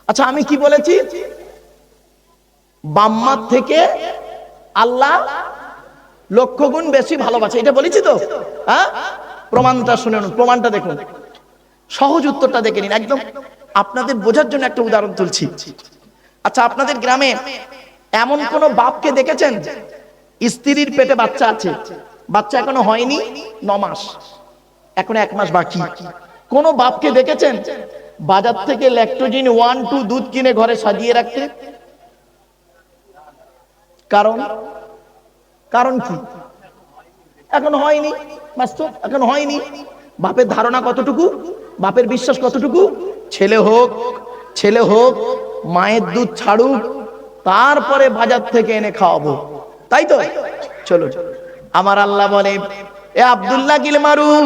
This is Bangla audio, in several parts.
আচ্ছা, আমি কি বলেছি? বাম্মার থেকে আল্লাহ লক্ষ গুণ বেশি ভালোবাসে, এটা বলেছি তো? হ্যাঁ, প্রমাণটা শুনুন, প্রমাণটা দেখুন, সহজ উত্তরটা দেখে নিন, একদম আপনাদের বোঝার জন্য একটা উদাহরণ তুলছি। আচ্ছা, আপনাদের গ্রামে এমন কোন বাপকে দেখেছেন স্ত্রীর পেটে বাচ্চা আছে, বাচ্চা এখনো হয়নি, 9 মাস, এখন 1 মাস বাকি? কোন বাপকে দেখেছেন বাজার থেকে ল্যাকটোজিন 1-2 দুধ কিনে ঘরে সাজিয়ে রাখতে? কারণ কারণ কি? এখন হয়নি, বাস্তব এখন হয়নি। বাপের ধারণা কতটুকু, বাপের বিশ্বাস কতটুকু? ছেলে হোক, ছেলে হোক, মায়ের দুধ ছাড়ুক, তারপরে বাজার থেকে এনে খাওয়াবো, তাই তো? চলো, আমার আল্লাহ বলে, এ আব্দুল্লাহ গিল মারুফ,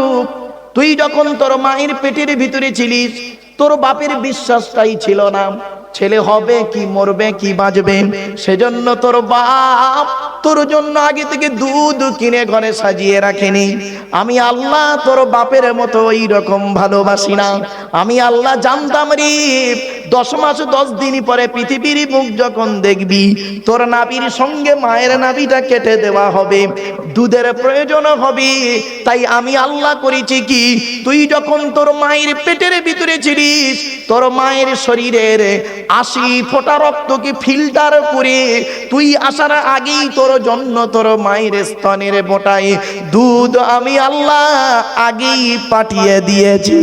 তুই যখন তোর মায়ের পেটের ভিতরে ছিলিস, তোর বাপের বিশ্বাসটাই ছিল না ছেলে হবে কি মরবে কি বাঁচবে, সেজন্য তোর বাপ তোর জন্য আগে থেকে দুধ কিনে ঘরে সাজিয়ে রাখেনি। আমি আল্লাহ তোর বাপের মতো ওই রকম ভালোবাসি না। আমি আল্লাহ জানতাম রে, 10 মাস 10 দিন পরে পৃথিবীর মুখ যখন দেখবি, তোর নাভির সঙ্গে মায়ের নাভিটা কেটে দেওয়া হবে, দুধের প্রয়োজন হবে। তাই আমি আল্লাহ করেছি কি, তুই যখন তোর মায়ের পেটের ভিতরে ছিলিস, তোর মায়ের শরীরের 80 ফোঁটা রক্তকে ফিল্টার করে তুই আসার আগেই তোর জন্য তোর মায়ের স্তনের বোটায় দুধ আমি আল্লাহ আগেই পাঠিয়ে দিয়েছি।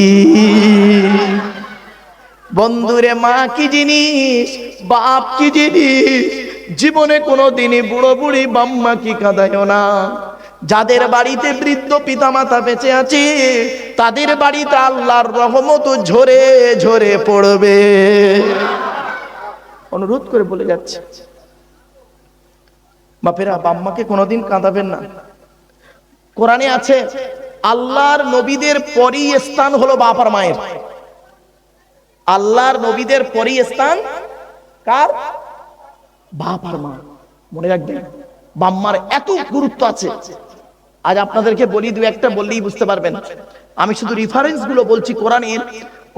বন্ধুরে, মা কি জিনিস, বাপ কি জিনিস, জীবনে কোনোদিনই বুড়ো বুড়ি বাম্মা কি কাঁদায় না। যাদের বাড়িতে বৃদ্ধ পিতামাতা বেঁচে আছে, তাদের বাড়িতে আল্লাহর রহমত ঝরে ঝরে পড়বে। অনুরোধ করে বলে যাচ্ছে, বাপেরা বাম্মাকে কোনোদিন কাঁদাবেন না। কোরআনে আছে, আল্লাহর নবীদের পরই স্থান হলো বাপ আর মায়ের। আল্লাহর নবীদের পরই স্থান কার? বাপ আর মা। মনে রাখবেন, বাম্মার এত গুরুত্ব আছে। আজ আপনাদেরকে বলি, দু একটা বললেই বুঝতে পারবেন। আমি শুধু রেফারেন্স গুলো বলছি কোরআনের,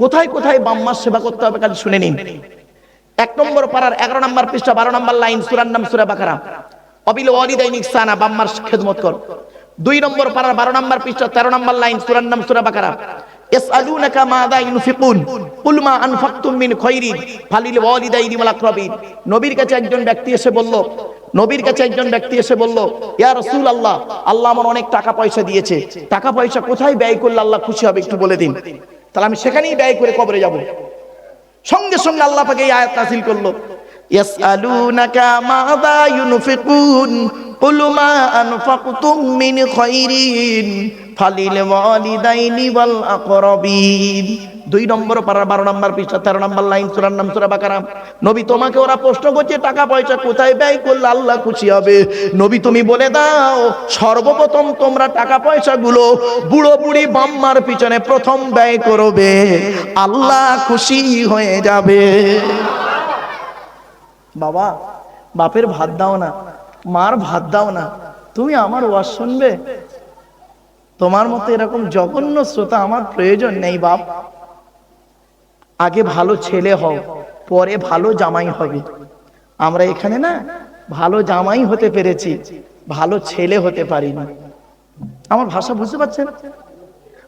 কোথায় কোথায় বাম্মার সেবা করতে হবে কাল শুনে নিন। 1 নম্বর পারার 11 নম্বর পৃষ্ঠা 12 নম্বর লাইন, সূরার নাম সূরা বাকারা, অবিল ওয়ালিদাইনি ইহসানা, বাম্মার খেদমত কর। 2 নম্বর পারার 12 নম্বর পৃষ্ঠা 13 নম্বর লাইন, সূরার নাম সূরা বাকারা, ইয়াসআলুনাকা মাযা ইউনফিকুন কুল মা আনফাকতুম মিন খায়রিন ফালিল ওয়ালিদাইনি ওয়াল আকরাবিন। নবীর কাছে একজন ব্যক্তি এসে বলল, নবীর কাছে একজন ব্যক্তি এসে বলল, ইয়া রাসূলুল্লাহ, আল্লাহ আমার অনেক টাকা পয়সা দিয়েছে, টাকা পয়সা কোথায় ব্যয় করলে আল্লাহ খুশি হবে একটু বলে দিন, তাহলে আমি সেখানেই ব্যয় করে কবরে যাব। সঙ্গে সঙ্গে আল্লাহ পাক এই আয়াত নাযিল করলো, ইয়াসআলুনাকা মাযা ইউনফিকুন কুল মা আনফাকতুম মিন খায়রিন ফালিল ওয়ালিদাইনি ওয়াল আকরাবিন। 2 নম্বর পারা 12 নম্বর পৃষ্ঠা 13 নম্বর লাইন, সূরার নাম সূরা বাকারা। নবী, তোমাকে ওরা প্রশ্ন করছে টাকা পয়সা কোথায় ব্যয় করলে আল্লাহ খুশি হবে, নবী তুমি বলে দাও, সর্বপ্রথম তোমরা টাকা পয়সা গুলো বুড়ো বুড়ি বাম্মার পিছনে প্রথম ব্যয় করবে, আল্লাহ খুশি হয়ে যাবে। বাবা, বাপের ভাত দাও না, মার ভাত দাও না, তুমি আমার ওয়াজ শুনবে? তোমার মতো এরকম জঘন্য শ্রোতা আমার প্রয়োজন নেই বাপ। আগে ভালো ছেলে হও, পরে ভালো জামাই হবে। আমরা এখানে না ভালো জামাই হতে পেরেছি, ভালো ছেলে হতে পারিনি। আমার ভাষা বুঝতে পারছেন?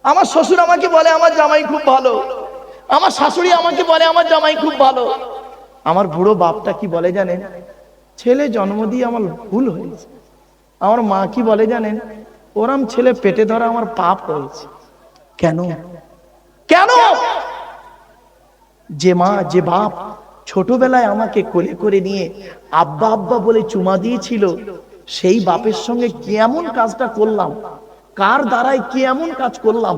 আমার শ্বশুর আমাকে বলে আমার জামাই খুব ভালো, আমার শাশুড়ি আমাকে বলে আমার জামাই খুব ভালো। আমার বুড়ো বাপটা কি বলে জানেন? ছেলে জন্ম দিয়ে আমার ভুল হয়েছে। আমার মা কি বলে জানেন? ওরম ছেলে পেটে ধরা আমার পাপ হয়েছে। কেন? কেন? যে মা যে বাপ ছোটবেলায় আমাকে কোলে করে নিয়ে আব্বা আব্বা বলে চুমা দিয়েছিল, সেই বাপের সঙ্গে কি এমন কাজটা করলাম, কার দ্বারাই কি এমন কাজ করলাম,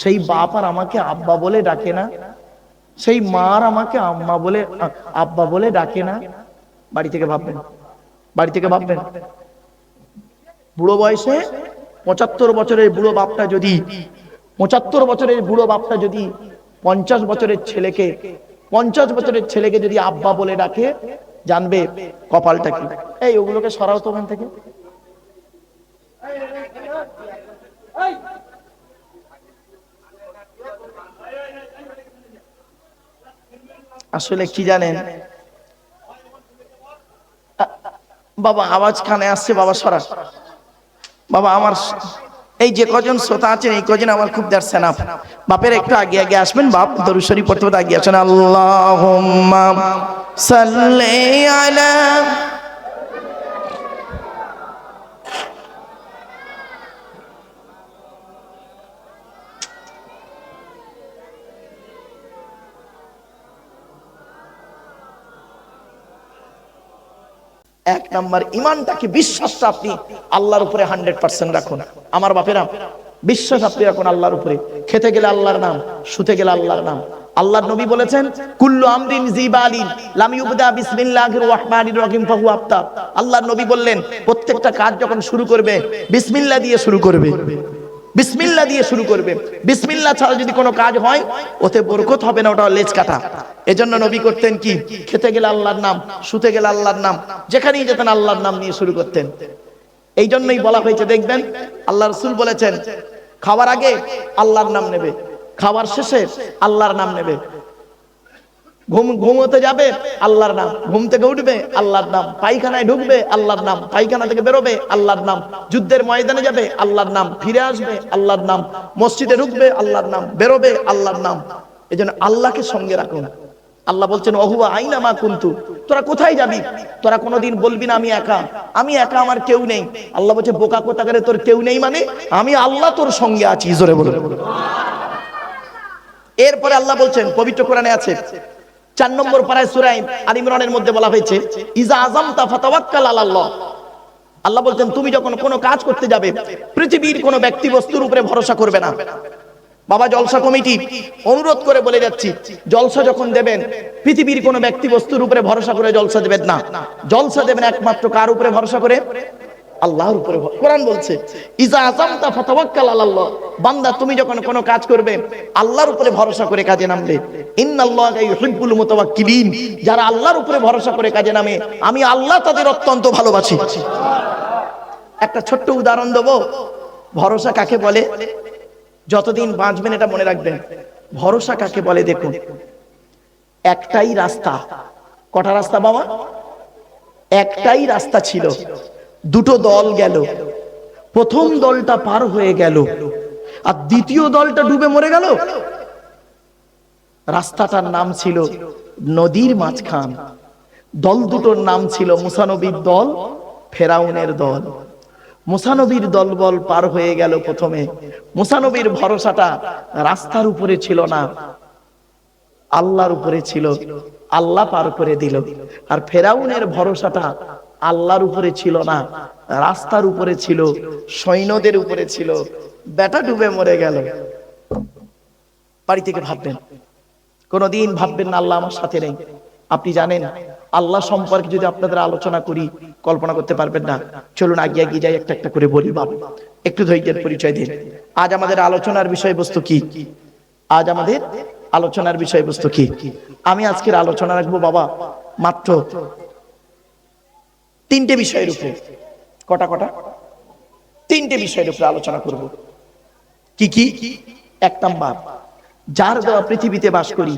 সেই বাপ আর আমাকে আব্বা বলে ডাকে না, সেই মা আর আমাকে আম্মা বলে আব্বা বলে ডাকে না। বাড়ি থেকে ভাববেন, বাড়ি থেকে ভাববেন। বুড়ো বয়সে 75 বছরের বুড়ো বাপটা যদি 75 বছরের বুড়ো বাপটা যদি 50 বছরের ছেলেকে 50 বছরের ছেলেকে যদি আব্বা বলে ডাকে, জানবে কপালটা কি। এই ওগুলোকে সরাও তো ওখান থেকে। আসলে কি জানেন বাবা, আওয়াজ কানে আসছে বাবা, সরা বাবা। আমার এই যে কজন শ্রোতা আছেন এই কজন আমার খুব দ্যাটস এনাফ। বাপের একটু আগে আগে আসবেন, বাপ দরুদ শরীফ পড়তে পড়তে আগে আসেন। আল্লাহুম্মা সাল্লি আলা। এক নাম্বার ইমানটাকে, বিশ্বাসটা আপনি আল্লাহর উপরে 100% রাখুন। আমার বাপেরা, বিশ্বাস আপনি রাখুন আল্লাহর উপরে। খেতে গেলে আল্লাহর নাম, শুতে গেলে আল্লাহর নাম। আল্লাহর নবী বলেছেন কুল্লু আমরিন জিবালিন লাম ইউবদা বিসমিল্লাহির রহমানির রহিম ফাহু আফতার। আল্লাহর নবী বললেন প্রত্যেকটা কাজ যখন শুরু করবে বিসমিল্লাহ দিয়ে শুরু করবে, বিসমিল্লাহ দিয়ে শুরু করবে। বিসমিল্লাহ ছাড়া যদি কোনো কাজ হয় ওতে বরকত হবে না, ওটা লেজ কাটা। এজন্য নবী করতেন কি, খেতে গেলে আল্লাহর নাম, শুতে গেলে আল্লাহর নাম, যেখানেই যেতেন আল্লাহর নাম নিয়ে শুরু করতেন। এই জন্যই বলা হয়েছে, দেখবেন আল্লাহ রাসূল বলেছেন খাওয়ার আগে আল্লাহর নাম নেবে, খাওয়ার শেষে আল্লাহর নাম নেবে। ঘুমোতে যাবে আল্লাহর নাম, ঘুম থেকে উঠবে আল্লাহর নাম, পায়খানায় ঢুকবে আল্লাহর নাম, পায়খানা থেকে বেরোবে আল্লাহর নাম, যুদ্ধের ময়দানে যাবে আল্লাহর নাম, ফিরে আসবে আল্লাহর নাম, মসজিদে ঢুকবে আল্লাহর নাম, বেরোবে আল্লাহর নাম। এজন্য আল্লাহকে সঙ্গে রাখুন। আল্লাহ বলছেন ওহুয়া আইনা মা কুনতু, তোরা কোথায় যাবি, তোরা কোনোদিন বলবি না আমি একা, আমি একা, আমার কেউ নেই। আল্লাহ বলছে বোকা কোথাকারে, তোর কেউ নেই মানে আমি আল্লাহ তোর সঙ্গে আছি। জোরে বলে। এরপরে আল্লাহ বলছেন, পবিত্র কোরআনে আছে 4 নম্বর পারায় সূরা আল ইমরানের মধ্যে বলা হয়েছে ইজা আযামতা ফাতাওয়াক্কাল আলাল্লাহ। আল্লাহ বলছেন তুমি যখন কোনো কাজ করতে যাবে পৃথিবীর কোনো ব্যক্তি বস্তুর উপরে ভরসা করবে না। বাবা জলসা কমিটি অনুরোধ করে বলে যাচ্ছি, জলসা যখন দেবেন পৃথিবীর কোনো ব্যক্তি বস্তুর উপরে ভরসা করে জলসা দেবেন না। জলসা দেবেন একমাত্র কার উপরে ভরসা করে? আল্লাহর উপরে। কোরআন বলছে ইজা আযামতা ফাতাওয়াক্কাল আলাল্লাহ, বান্দা তুমি যখন কোনো কাজ করবে আল্লাহর উপরে ভরসা করে কাজে নামবে। ইন্নাল্লাহা ইউহিব্বুল মুতাওয়াক্কিলিন, যারা আল্লাহর উপরে ভরসা করে কাজে নামে আমি আল্লাহ তাদের অত্যন্ত ভালোবাসি। একটা ছোট্ট উদাহরণ দেবো, ভরসা কাকে বলে, যতদিন বাঁচবেন এটা মনে রাখবেন। ভরসা কাকে বলে দেখুন, একটাই রাস্তা। কটা রাস্তা বাবা? একটাই রাস্তা ছিল, দুটো দল গেল, প্রথম দলটা পার হয়ে গেল আর দ্বিতীয় দলটা ডুবে মরে গেল। রাস্তাটার নাম ছিল নদীর মাঝখান। দল দুটোর নাম ছিল মুসা নবীর দল, ফেরাউনের দল। মুসা নবীর দলবল পার হয়ে গেল। প্রথমে মুসা নবীর ভরসাটা রাস্তার উপরে ছিল না, আল্লাহর উপরে ছিল, আল্লাহ পার করে দিল। আর ফেরাউনের ভরসাটা আল্লাহর উপরে ছিল না, রাস্তার উপরে ছিল, সৈন্যদের উপরে ছিল। বেটা ডুবে মরে গেল। বাড়ি থেকে ভাববেন, কোনদিন ভাববেন না আল্লাহ আমার সাথে নেই। আপনি জানেন আল্লাহ সম্পর্কে যদি আপনাদের আলোচনা করি কল্পনা করতে পারবেন না। চলুন আগে এগিয়ে যাই, একটা একটা করে বলি। বাবা একটু ধৈর্যের পরিচয় দিন। আজ আমাদের আলোচনার বিষয়বস্তু কি? আজ আমাদের আলোচনার বিষয়বস্তু কি? আমি আজকের আলোচনা রাখবো বাবা মাত্র 3টে বিষয়ের উপরে। কটা কটা? 3টে বিষয়ের উপরে আলোচনা করব। কি কি? 1 নাম্বার, যার দেওয়া পৃথিবীতে বাস করি,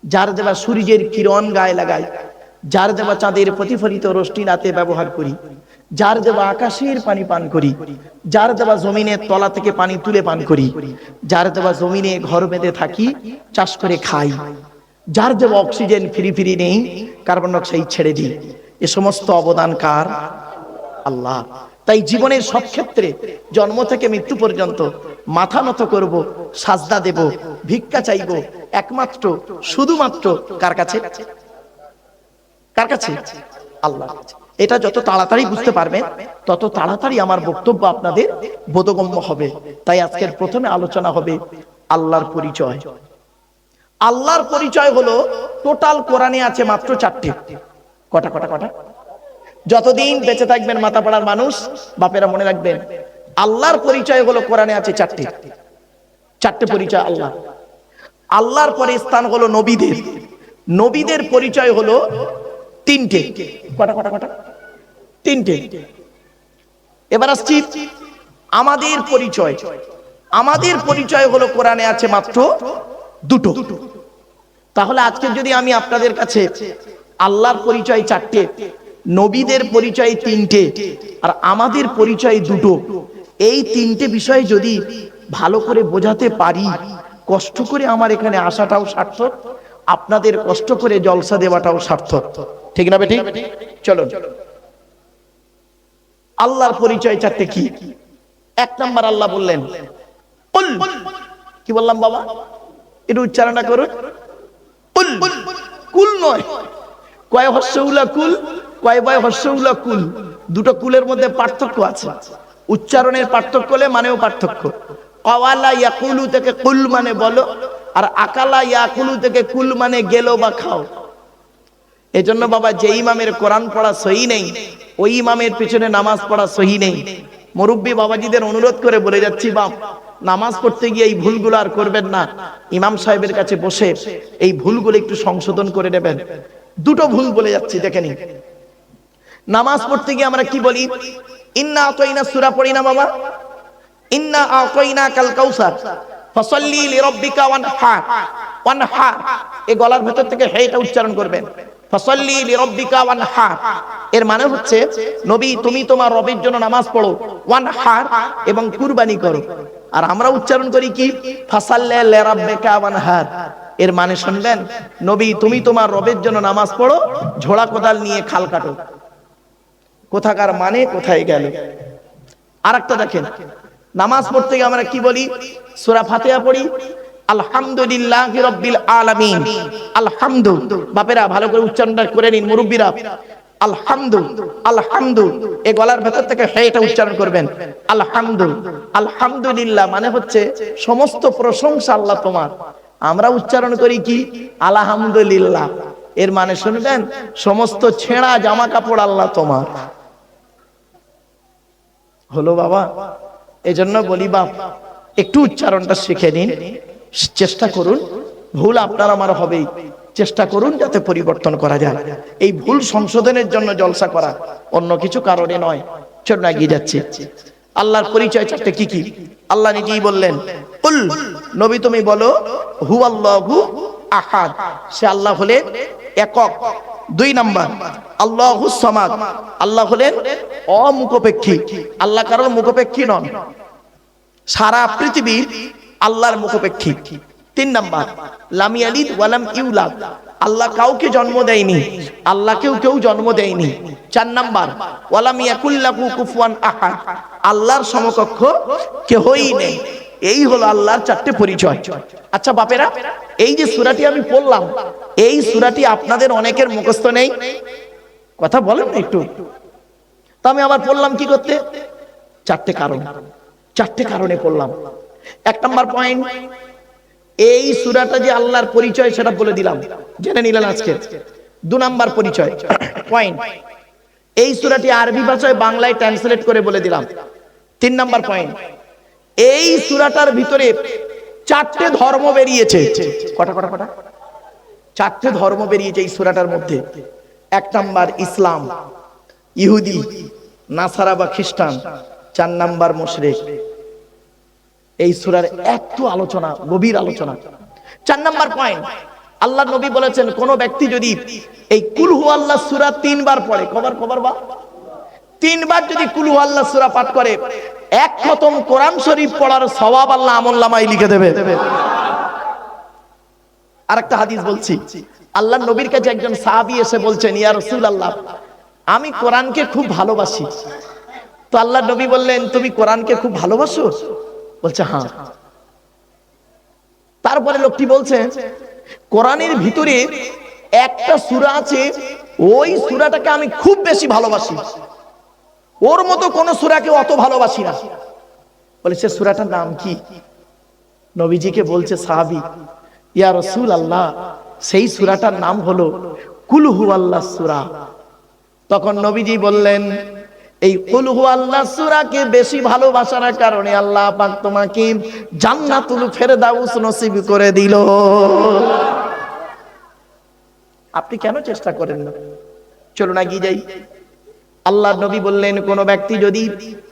যার দেওয়া সূর্যের কিরণ গায়ে লাগাই, যার দেওয়া চাঁদের প্রতিফলিত রশ্মি রাতে ব্যবহার করি, যার দেওয়া আকাশের পানি পান করি, যার দেওয়া জমিনের তলা থেকে পানি তুলে পান করি, যার দেওয়া জমিনে ঘর বেঁধে থাকি, চাষ করে খাই, যার দেওয়া অক্সিজেন ফ্রি ফ্রি নেই, কার্বন ডাই অক্সাইড ছেড়ে দিই, এ সমস্ত অবদান কার? আল্লাহ। তাই জীবনের সব ক্ষেত্রে জন্ম থেকে মৃত্যু পর্যন্ত মাথা নত করব, সাজদা দেব, ভিক্ষা চাইব একমাত্র শুধুমাত্র কার কাছে? কার কাছে? আল্লাহর কাছে। এটা যত তাড়াতাড়ি বুঝতে পারবেন তত তাড়াতাড়ি আমার বক্তব্য আপনাদের বোধগম্য হবে। তাই আজকের প্রথমে আলোচনা হবে আল্লাহর পরিচয়। আল্লাহর পরিচয় হলো টোটাল কোরআনে আছে মাত্র 4টে। কটা কটা কটা? যতদিন বেঁচে থাকবেন মাথাপাড়ার মানুষ বাপেরা মনে রাখবেন আল্লাহর পরিচয় হলো কোরআনে আছে 4টে। 4টে পরিচয় আল্লাহ। আল্লাহর পরে স্থান হলো নবীদের। নবীদের পরিচয় হলো 3টে। কটা কটা কটা? 3টে। এবার আসছি আমাদের পরিচয়। আমাদের পরিচয় হলো কোরআনে আছে মাত্র 2টো। তাহলে আজকে যদি আমি আপনাদের কাছে আল্লাহর পরিচয় 4টে, নবীদের পরিচয় 3টে, আর আমাদের পরিচয় 2টো, এই 3টে বিষয় যদি ভালো করে বোঝাতে পারি, কষ্ট করে আমার এখানে আসাটাও সার্থক, আপনাদের কষ্ট করে জলসা দেওয়াটাও সার্থক। ঠিক না বেঠিক? চলো, আল্লাহর পরিচয় 4টে কি? 1 নাম্বার আল্লাহ বললেন কুল। কি বললাম বাবা? একটু উচ্চারণটা করুন। কুল। কুল নয়, কয় হর্ষউলা কুল, কয় বয় হর্ষউলা কুল, দুটো কুলের মধ্যে পার্থক্য আছে। উচ্চারণের পার্থক্য হলে মানেও পার্থক্য। কাওয়ালা ইয়াকুলু থেকে কুল মানে বলো, আর আকালা ইয়াকুলু থেকে কুল মানে গেলো বা খাও। এজন্য বাবা, যে ইমামের কোরআন পড়া সহি নেই, ওই ইমামের পিছনে নামাজ পড়া সহি নেই। মুরব্বী বাবাজিদের অনুরোধ করে বলে যাচ্ছি, বাপ, নামাজ পড়তে গিয়ে এই ভুলগুলো আর করবেন না। ইমাম সাহেবের কাছে বসে এই ভুলগুলো একটু সংশোধন করে নেবেন। 2টো ভুল বলে যাচ্ছি, দেখে নিন। নামাজ পড়তে গিয়ে আমরা কি বলি? ইন্না আতাইনা সূরা পড়ি না বাবা? ইন্না আতাইনা কাল কাউসার ফাসাল্লি লিরাব্বিকা ওয়ানহার। ওয়ানহার, এই গলার ভেতর থেকে হেটা উচ্চারণ করবেন। ফাসাল্লি লিরাব্বিকা ওয়ানহার, এর মানে হচ্ছে নবী তুমি তোমার রবের জন্য নামাজ পড়ো, ওয়ানহার, এবং কুরবানি করো। আর আমরা উচ্চারণ করি কি? ফাসাল্লি লিরাব্বিকা ওয়ানহার। এর মানে শুনবেন, নবী তুমি তোমার রবের জন্য নামাজ পড়ো, ঝোড়া কোদাল নিয়ে খাল কাটো। কোথাকার মানে কোথায় গেল? আরেকটা দেখেন, নামাজ পড়তে গিয়ে আমরা কি বলি? সূরা ফাতিহা পড়ি, আলহামদুলিল্লাহি রাব্বিল আলামিন। আলহামদু, বাপেরা ভালো করে উচ্চারণটা করে নিন, মুরব্বীরা। আলহামদু, আলহামদু, এই গলার ভেতর থেকে হেটা উচ্চারণ করবেন। আলহামদু, আলহামদুলিল্লাহ মানে হচ্ছে সমস্ত প্রশংসা আল্লাহ তোমার। আমরা উচ্চারণ করি কি? আলহামদুলিল্লাহ। এর মানে শুনবেন, সমস্ত ছেঁড়া জামা কাপড় আল্লাহ তোমার। হলো বাবা? এজন্য বলি বাপ, একটু উচ্চারণটা শিখে নিন, চেষ্টা করুন। ভুল আপনার আমার হবেই, চেষ্টা করুন যাতে পরিবর্তন করা যায়। এই ভুল সংশোধনের জন্য জলসা করা, অন্য কিছু কারণে নয়। চল না, এগিয়ে যাচ্ছি। আল্লাহর পরিচয় 4টে কি কি? আল্লাহ নিজেই বললেন, কুল, নবী তুমি বলো, হুয়াল্লাহু আহাদ, সে আল্লাহ হলেন একক। 2 নাম্বার, আল্লাহুস সামাদ, আল্লাহ হলেন অমুখপেক্ষী। আল্লাহ কারোর মুখপেক্ষী নন, সারা পৃথিবীর আল্লাহর মুখপেক্ষী। 3 নাম্বার, লাম ইয়ালিদ ওয়া লাম ইউলাদ, আল্লাহ কাউকে জন্ম দেয়নি, আল্লাহকেও কেউ জন্ম দেয়নি। 4 নাম্বার, ওয়া লাম ইয়াকুল লাহু কুফুয়ান আহাদ, আল্লাহর সমকক্ষ কেউই নেই। এই হলো আল্লাহর 4টে পরিচয়। আচ্ছা বাপেরা, এই যে সূরাটি আমি পড়লাম, এই সূরাটি আপনাদের অনেকের মুখস্থ নেই। কথা বলেন না একটু। তো আমি আবার পড়লাম কি করতে? 4টে কারণ, 4টে কারণে পড়লাম। 1 নাম্বার পয়েন্ট, এই সূরাটা যে আল্লাহর পরিচয় সেটা বলে দিলাম, জেনে নিলেন আজকে। 2 নাম্বার পরিচয় পয়েন্ট, এই সূরাটি আরবি ভাষায় বাংলায় ট্রান্সলেট করে বলে দিলাম। 3 নাম্বার পয়েন্ট, এই সূরাটার ভিতরে 4টে ধর্ম বেরিয়েছে। কটা কটা কটা? 4টে ধর্ম বেরিয়েছে এই সূরাটার মধ্যে। 1 নাম্বার ইসলাম, ইহুদি, নাসারা বা খ্রিস্টান। 4 নাম্বার মুশরিক। এই সূরার একটু আলোচনা, গভীর আলোচনা। 4 নাম্বার পয়েন্ট, আল্লাহ নবী বলেছেন, কোন ব্যক্তি যদি এই কুল হুয়াল্লাহ সূরা 3 বার পড়ে, কবার বা 3 বার যদি কুল হুয়াল্লাহ সূরা পাঠ করে, 1 খতম কোরআন শরীফ পড়ার সওয়াব আল্লাহ আমলনামায় লিখে দেবে। আরেকটা হাদিস বলছি, আল্লাহ নবীর কাছে একজন সাহাবী এসে বলছেন, ইয়া রাসূলুল্লাহ, আমি কোরআনকে খুব ভালোবাসি। তো আল্লাহ নবী বললেন, তুমি কোরআনকে খুব ভালোবাসো? বলছে হ্যাঁ। তারপরে লোকটি বলছে, কোরআনের ভিতরে একটা সূরা আছে, ওই সূরাটাকে আমি খুব বেশি ভালোবাসি, ওর মতো কোন সূরাকে অত ভালোবাসি না। বলে সে সূরাটার নাম কি? নবীজিকে বলছে সাহাবী, ইয়া রাসূলুল্লাহ, সেই সূরাটার নাম হলো কুল হুয়াল্লাহ সূরা। তখন নবীজি বললেন, এই কুল হুয়াল্লাহ সূরাকে বেশি ভালোবাসার কারণে আল্লাহ পাক তোমাকে জান্নাতুল ফেরদাউস নসিব করে দিল। আপনি কেন চেষ্টা করেন না? চলুন এগিয়ে যাই। আল্লাহ নবী বললেন, কোন ব্যক্তি যদি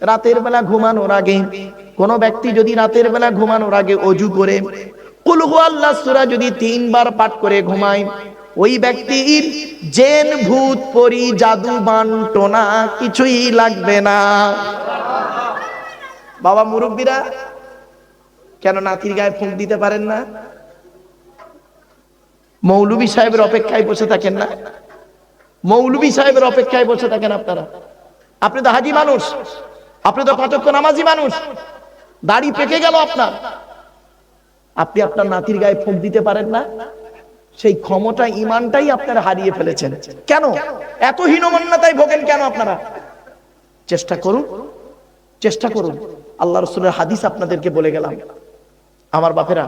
রাতের বেলা ঘুমানোর আগে, কোন ব্যক্তি যদি রাতের বেলা ঘুমানোর আগে ওযু করে কুল হুয়াল্লাহ সূরা যদি 3 বার পাঠ করে ঘুমায়, ওই ব্যক্তির জেন ভূত পরি জাদু বান্টনা কিছুই লাগবে না। বাবা মুরব্বীরা কেন নাতির গায়ে ফুঁক দিতে পারেন না? মৌলভী সাহেবের অপেক্ষায় বসে থাকেন না? মৌলভী সাহেবের অপেক্ষায় বসে থাকেন আপনারা? আপনি তো হাজি মানুষ, আপনি তো কতক্ষণ নামাজি মানুষ, দাড়ি পেকে গেল আপনার, আপনি আপনার নাতির গায়ে ফুঁক দিতে পারেন না? সেই ক্ষমতা ইমানটাই আপনারা হারিয়ে ফেলেছেন। কেন এত হীনমন্যতায় ভোগেন কেন আপনারা? চেষ্টা করুন, চেষ্টা করুন। আল্লাহ রাসূলের হাদিস আপনাদেরকে বলে গেলাম। আমার বাপেরা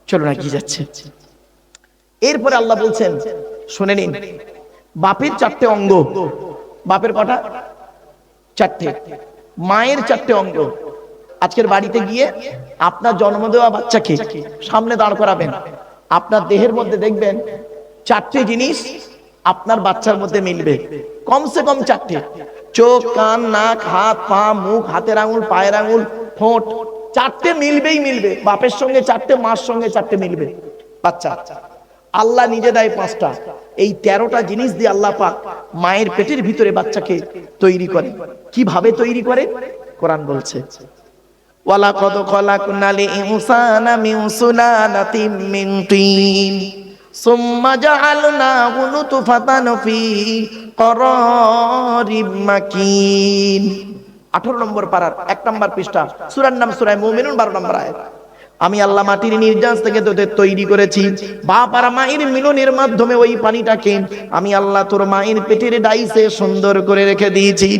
চলুন এগিয়ে যাচ্ছে। এরপরে আল্লাহ বলছেন, শুনে নিন, বাপের 4টে অঙ্গ। বাপের কটা? 4টে। মায়ের 4টে অঙ্গ। আজকের বাড়িতে গিয়ে আপনার জন্ম দেওয়া বাচ্চাকে সামনে দাঁড় করাবেন, আপনার দেহের মধ্যে দেখবেন 4টে জিনিস আপনার বাচ্চার মধ্যে মিলবে, কমসে কম 4টে। চোখ, কান, নাক, হাত, পা, মুখ, হাতের আঙুল, পায়ের আঙুল, ঠোঁট, 4টে মিলবেই মিলবে। বাপের সঙ্গে 4টে, মার সঙ্গে 4টে মিলবে বাচ্চা। আল্লাহ নিজে দেয় 5টা। এই 13টা জিনিস দিয়ে আল্লাহ পাক মায়ের পেটের ভিতরে বাচ্চাকে তৈরি করে। কিভাবে তৈরি করে? কোরআন বলছে, ওয়ালাকাদ খালাকনাল ইনসানা মিন সুলালাতিন মিন তিন সুম্মা জাআলনাহু নুতফাতান ফি করারিম মাকিন। 18 নম্বর পারার 1 নম্বর পৃষ্ঠা, সূরার নাম সূরা মুমিনুন, 12 নম্বর আয়াত। আমি আল্লাহ মাটির নির্যাস থেকে তোদের তৈরি করেছি, বাপ আর মায়ের মিলনের মাধ্যমে ওই পানিটাকে আমি আল্লাহ তোর মায়ের পেটের ডাইসে সুন্দর করে রেখে দিয়েছি।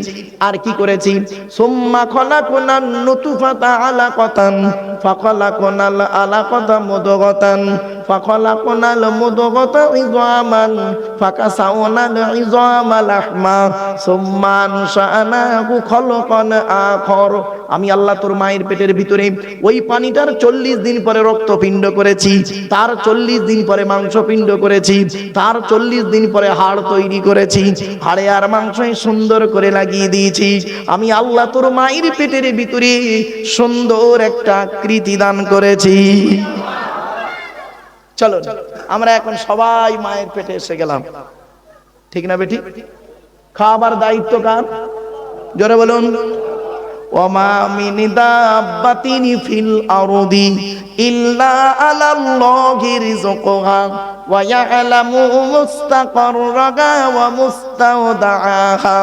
আর কি করেছি? সুম্মা খলাকনান নুতফাতা আলাকাতান ফাখলাকনাল আলাকাতা মুদগাতান ফাখলাকনাল মুদগাতা ইযামান ফাকাসাওনাল ইযামা লাহমা সুম্মা আনশানাহু খলকান আখর। আমি আল্লাহ তোর মায়ের পেটের ভিতরে ওই পানিটার 40 দিন পরে রক্তপিণ্ড করেছি, তার 40 দিন পরে মাংসপিণ্ড করেছি, তার 40 দিন পরে হাড় তৈরি করেছি, হাড়ে আর মাংসে সুন্দর করে লাগিয়ে দিয়েছি। আমি আল্লাহ তোর মায়ের পেটের ভিতরে সুন্দর একটা আকৃতি দান করেছি। চলো আমরা এখন সবাই মায়ের পেটে এসে গেলাম, ঠিক না বেটি? খাবার দায়িত্ব কার? জোরে বলুন। ওয়ামা মিন দাব্বাতিন ফিল আরদি ইল্লা আলাল্লাহি রিজকুহা ওয়া ইয়ালামু মুস্তাকাররাহা ওয়া মুস্তাওদাআহা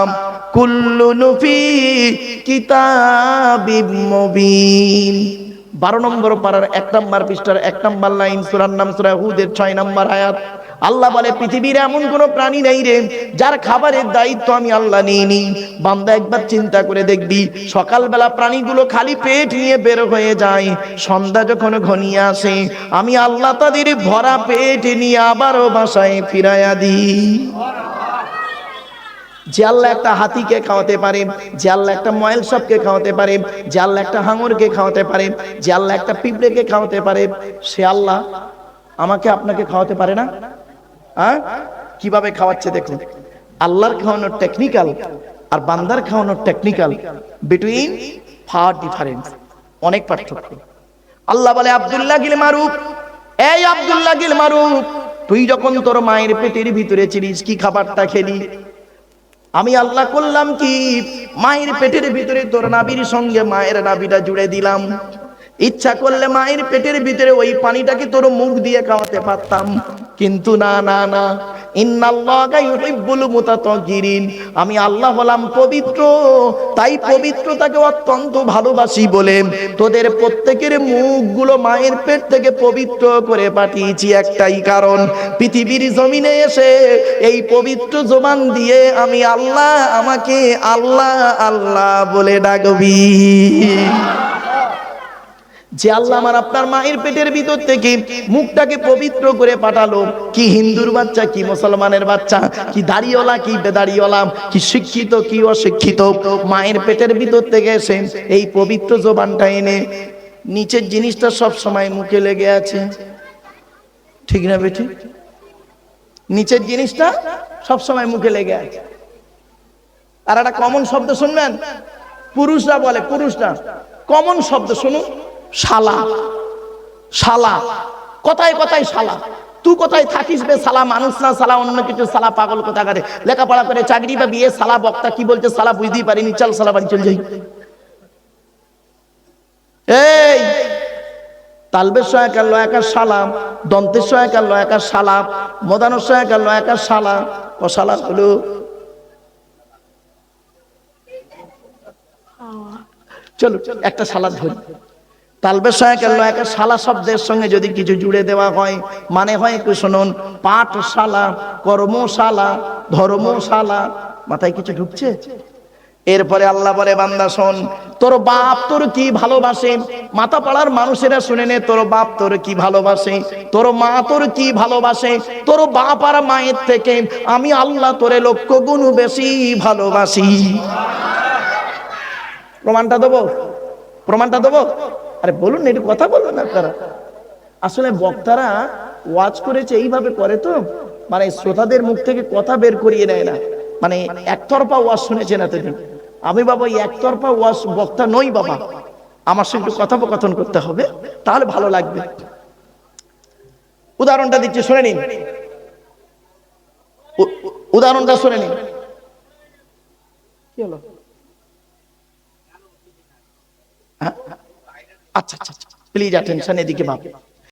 কুল্লুন ফি কিতাবিম মুবিন। 12 নম্বর পারার 1 নম্বর পৃষ্ঠার 1 নম্বর লাইন, সূরার নাম সূরা হুদের 6 নম্বর আয়াত। আল্লাহ বলে, পৃথিবীর এমন কোন প্রাণী নেই রে যার খাবারের দায়িত্ব আমি আল্লাহ নিইনি। বান্দা একবার চিন্তা করে দেখবি, সকালবেলা প্রাণীগুলো খালি পেট নিয়ে বের হয়ে যায়, সন্ধ্যা যখন ঘনিয়ে আসে আমি আল্লাহ তাদের ভরা পেট নিয়ে আবারও বাসায় ফিরাইয়া দিই। যে আল্লাহ একটা হাতিকে খাওয়াতে পারে, যে আল্লাহ একটা ময়েল সাপকে খাওয়াতে পারে, যে আল্লাহ একটা হাঙরকে খাওয়াতে পারে, যে আল্লাহ একটা পিঁপড়েকে খাওয়াতে পারে, সে আল্লাহ আমাকে আপনাকে খাওয়াতে পারে না? হ্যাঁ, কিভাবে খাওয়াচ্ছে দেখুন। আল্লাহর খাওয়ানোর টেকনিক্যাল আর বান্দার খাওয়ানোর টেকনিক্যাল বিটুইন ফার ডিফারেন্স, অনেক পার্থক্য। আল্লাহ বলে, আব্দুল্লাহ গিল মারুফ, এই আব্দুল্লাহ গিল মারুফ, তুই যখন তোর মায়ের পেটের ভিতরে ছিলিস কি খাবারটা খেলি? আমি আল্লাহ করলাম কি, মায়ের পেটের ভিতরে তোর নাভির সঙ্গে মায়ের নাভিটা জুড়ে দিলাম। ইচ্ছা করলে মায়ের পেটের ভিতরে ওই পানিটাকে তোর মুখ দিয়ে খাওয়াতে পারতাম, কিন্তু না না না, ইন্নাল্লাহা ইউহিব্বুল মুতাতাহহিরিন, আমি আল্লাহ হলাম পবিত্র, তাই পবিত্রতাকে অত্যন্ত ভালোবাসি বলে তোদের প্রত্যেকের মুখগুলো মায়ের পেট থেকে পবিত্র করে পাঠিয়েছি একটাই কারণ, পৃথিবীর জমিনে এসে এই পবিত্র জবান দিয়ে আমি আল্লাহ, আমাকে আল্লাহ আল্লাহ বলে ডাকবি। যে আল্লাহ আমার আপনার মায়ের পেটের ভিতর থেকে মুখটাকে পবিত্র করে পাঠালো, কি হিন্দুর বাচ্চা, কি মুসলমানের বাচ্চা, কি দাড়িওয়ালা, কি বেদাড়িওয়ালা, কি শিক্ষিত, কি অশিক্ষিত, মায়ের পেটের ভিতর থেকে এসে এই পবিত্র জবানটা এনে নিচের জিনিসটা সব সময় মুখে লেগে আছে, ঠিক না বেটি? নিচের জিনিসটা সব সময় মুখে লেগে আছে। আর একটা কমন শব্দ শুনবেন, পুরুষরা বলে, পুরুষরা কমন শব্দ শুনুন, শালা। শালা কথায় কথায় শালা, তুই কোথায় থাকিস বে শালা, মানুষ না শালা অন্য কিছু শালা, পাগল কোথাকারে, লেখাপড়া করে চাকরি বা বিয়ে শালা, বক্তা কি বলছে শালা বুঝতেই পারিনি, চল শালা বাড়ি চল যাই। এই তালবের সহায়কার লয়াকার সালাম, দন্তের সহায়কার লয়াকার সালাম, মদানোর সহায়কার লয়াকার সালা, ও সালা হলো চলো একটা সালা ধরি। তালবের সহায়কার লয়াকার শালা শব্দের সঙ্গে যদি কিছু জুড়ে দেওয়া হয়, মানে হয় একটু শুনুন, পাঠশালা, কর্মশালা, ধর্মশালা। মাথায় কিছু ঢুকছে? এরপরে আল্লাহ বলে বান্দা শোন, তোর বাপ তোর কি ভালোবাসে, মাথা পাড়ার মানুষেরা শুনে নে, তোর বাপ তোর কি ভালোবাসে, তোর মা তোর কি ভালোবাসে, তোর বাপ আর মায়ের থেকে আমি আল্লাহ তোরে লক্ষ গুণ বেশি ভালোবাসি। প্রমাণটা দেবো? প্রমাণটা দেবো? আরে বলুন একটু কথা বলুন আপনারা। আসলে বক্তারা ওয়াজ করেছে এইভাবে করে তো, মানে শ্রোতাদের মুখ থেকে কথা বের করিয়ে নেয় না, মানে একতরফা ওয়াজ শুনেছেন এতদিন। আমি বাবা এই একতরফা ওয়াজ বক্তা নই বাবা, আমার সঙ্গে একটু কথোপকথন করতে হবে, তাহলে ভালো লাগবে। উদাহরণটা দিচ্ছি শুনে নিন, উদাহরণটা শুনে নিন। কি হলো? আচ্ছা আচ্ছা প্লিজ অ্যাটেনশন, এদিকে বাপ।